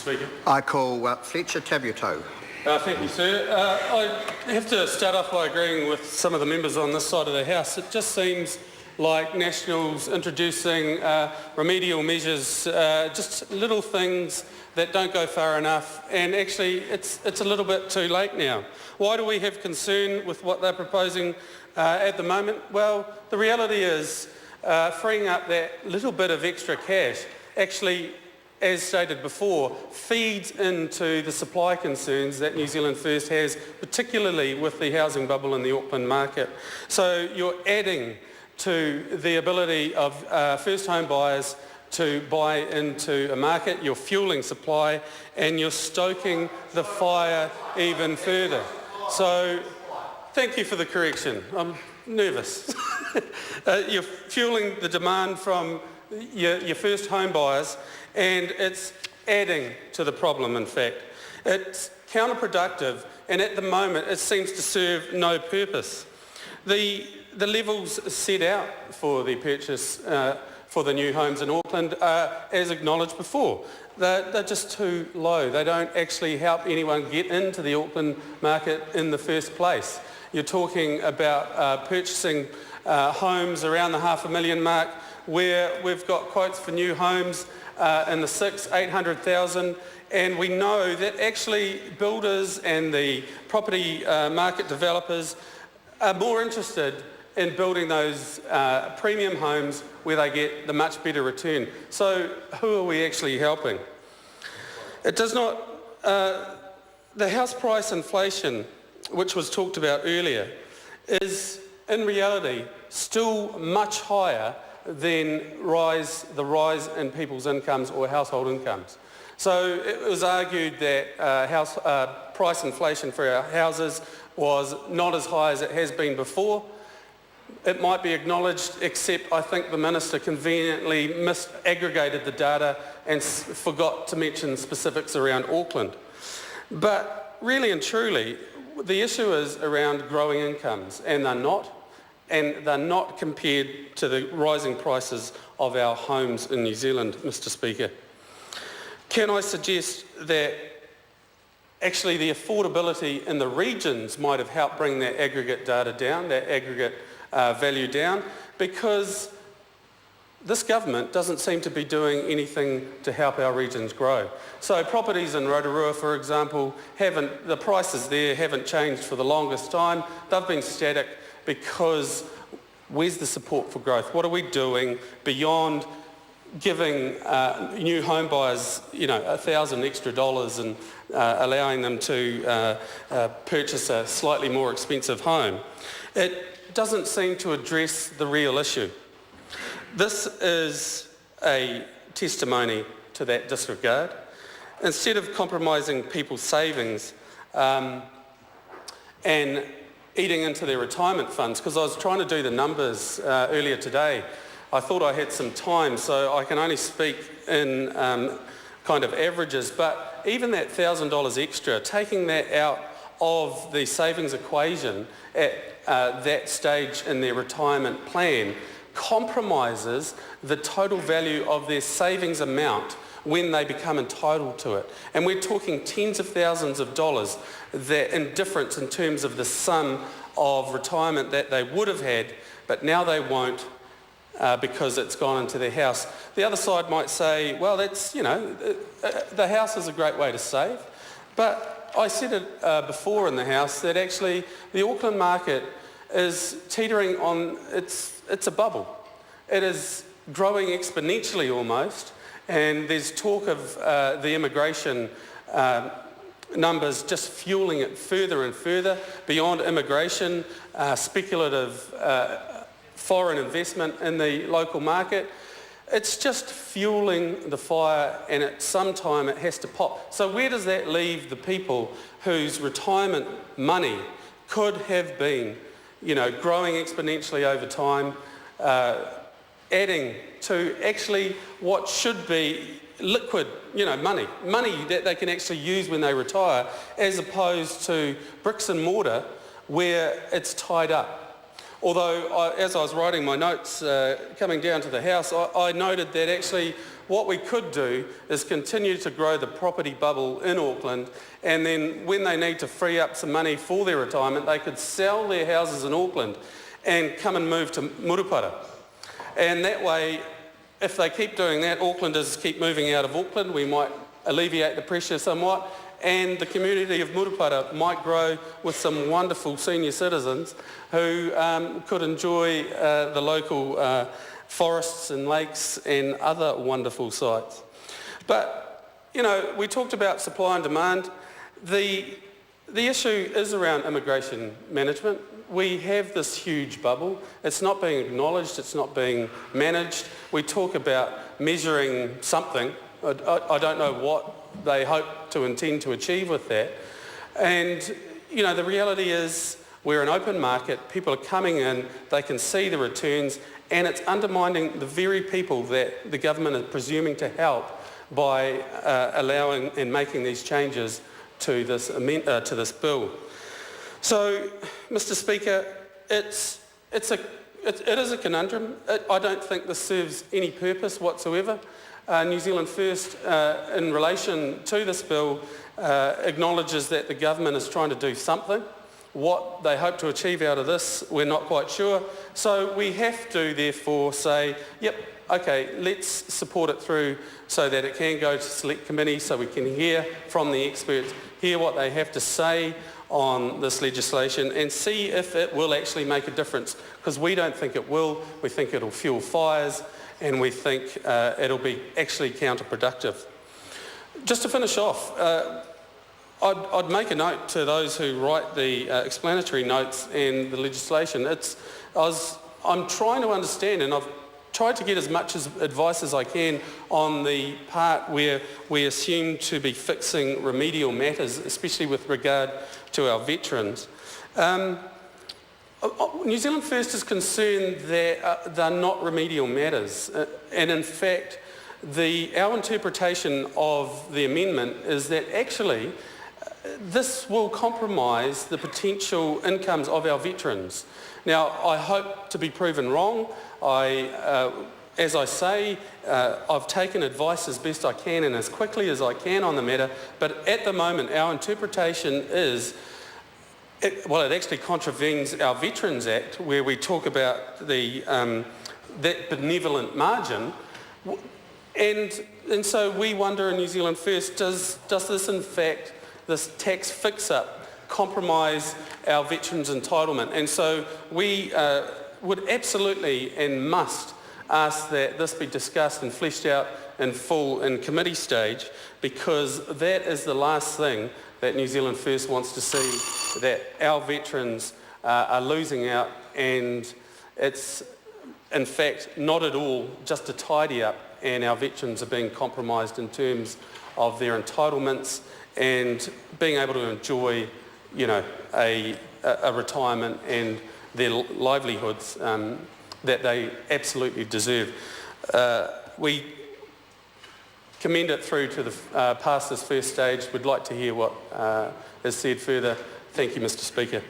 Speaker. I call Fletcher Tabuto. Thank you, sir. I have to start off by agreeing with some of the members on this side of the House. It just seems like Nationals introducing remedial measures, just little things that don't go far enough, and actually it's a little bit too late now. Why do we have concern with what they're proposing at the moment? Well, the reality is freeing up that little bit of extra cash actually, as stated before, feeds into the supply concerns that New Zealand First has, particularly with the housing bubble in the Auckland market. So you're adding to the ability of first home buyers to buy into a market, you're fueling supply, and you're stoking the fire even further. So thank you for the correction. I'm nervous. You're fueling the demand from your first home buyers, and it's adding to the problem, in fact. It's counterproductive, and at the moment it seems to serve no purpose. The levels set out for the purchase for the new homes in Auckland are, as acknowledged before, they're just too low. They don't actually help anyone get into the Auckland market in the first place. You're talking about purchasing homes around the $500,000 mark, where we've got quotes for new homes in the 800,000, and we know that actually builders and the property market developers are more interested in building those premium homes where they get the much better return. So who are we actually helping? It does not, the house price inflation, which was talked about earlier, is in reality still much higher than the rise in people's incomes or household incomes. So it was argued that price inflation for our houses was not as high as it has been before. It might be acknowledged, except I think the Minister conveniently misaggregated the data and forgot to mention specifics around Auckland. But really and truly, the issue is around growing incomes, and they're not compared to the rising prices of our homes in New Zealand, Mr. Speaker. Can I suggest that actually the affordability in the regions might have helped bring that aggregate data down, that aggregate value down, because this government doesn't seem to be doing anything to help our regions grow. So properties in Rotorua, for example, the prices there haven't changed for the longest time. They've been static because where's the support for growth? What are we doing beyond giving new home buyers, $1,000 extra and allowing them to purchase a slightly more expensive home? It doesn't seem to address the real issue. This is a testimony to that disregard. Instead of compromising people's savings and eating into their retirement funds, because I was trying to do the numbers earlier today, I thought I had some time, so I can only speak in kind of averages, but even that $1,000 extra, taking that out of the savings equation at that stage in their retirement plan compromises the total value of their savings amount when they become entitled to it. And we're talking tens of thousands of dollars in difference in terms of the sum of retirement that they would have had, but now they won't because it's gone into their house. The other side might say, well, that's, the house is a great way to save, but I said it before in the House that actually the Auckland market is teetering on, it's a bubble. It is growing exponentially almost, and there's talk of the immigration numbers just fueling it further and further beyond immigration, speculative foreign investment in the local market. It's just fueling the fire, and at some time it has to pop. So where does that leave the people whose retirement money could have been, growing exponentially over time, adding to actually what should be liquid, money that they can actually use when they retire, as opposed to bricks and mortar where it's tied up. Although, as I was writing my notes coming down to the House, I noted that actually what we could do is continue to grow the property bubble in Auckland, and then when they need to free up some money for their retirement, they could sell their houses in Auckland and come and move to Murupara. And that way, if they keep doing that, Aucklanders keep moving out of Auckland, we might alleviate the pressure somewhat, and the community of Murupara might grow with some wonderful senior citizens who could enjoy the local forests and lakes and other wonderful sites. But, you know, we talked about supply and demand. The issue is around immigration management. We have this huge bubble. It's not being acknowledged, it's not being managed. We talk about measuring something. I don't know what they hope to intend to achieve with that. And, you know, the reality is we're an open market, people are coming in, they can see the returns, and it's undermining the very people that the government is presuming to help by allowing and making these changes to this bill. So, Mr. Speaker, it is a conundrum. I don't think this serves any purpose whatsoever. New Zealand First, in relation to this bill, acknowledges that the government is trying to do something. What they hope to achieve out of this, we're not quite sure. So we have to, therefore, say, yep, okay, let's support it through so that it can go to select committee so we can hear from the experts, hear what they have to say on this legislation and see if it will actually make a difference, because we don't think it will. We think it'll fuel fires, and we think it'll be actually counterproductive. Just to finish off, I'd make a note to those who write the explanatory notes and the legislation. I'm trying to understand, and I've tried to get as much advice as I can on the part where we assume to be fixing remedial matters, especially with regard to our veterans. New Zealand First is concerned that they're not remedial matters, and in fact our interpretation of the amendment is that actually this will compromise the potential incomes of our veterans. Now, I hope to be proven wrong. As I say, I've taken advice as best I can and as quickly as I can on the matter, but at the moment our interpretation is it actually contravenes our Veterans Act, where we talk about that benevolent margin, and so we wonder in New Zealand First, does this in fact, this tax fix-up, compromise our veterans' entitlement? And so we would absolutely and must ask that this be discussed and fleshed out in full in committee stage, because that is the last thing that New Zealand First wants to see, that our veterans are losing out, and it's in fact not at all just a tidy up, and our veterans are being compromised in terms of their entitlements and being able to enjoy, you know, a retirement and their livelihoods that they absolutely deserve. We commend it through to the past this first stage. We'd like to hear what is said further. Thank you, Mr. Speaker.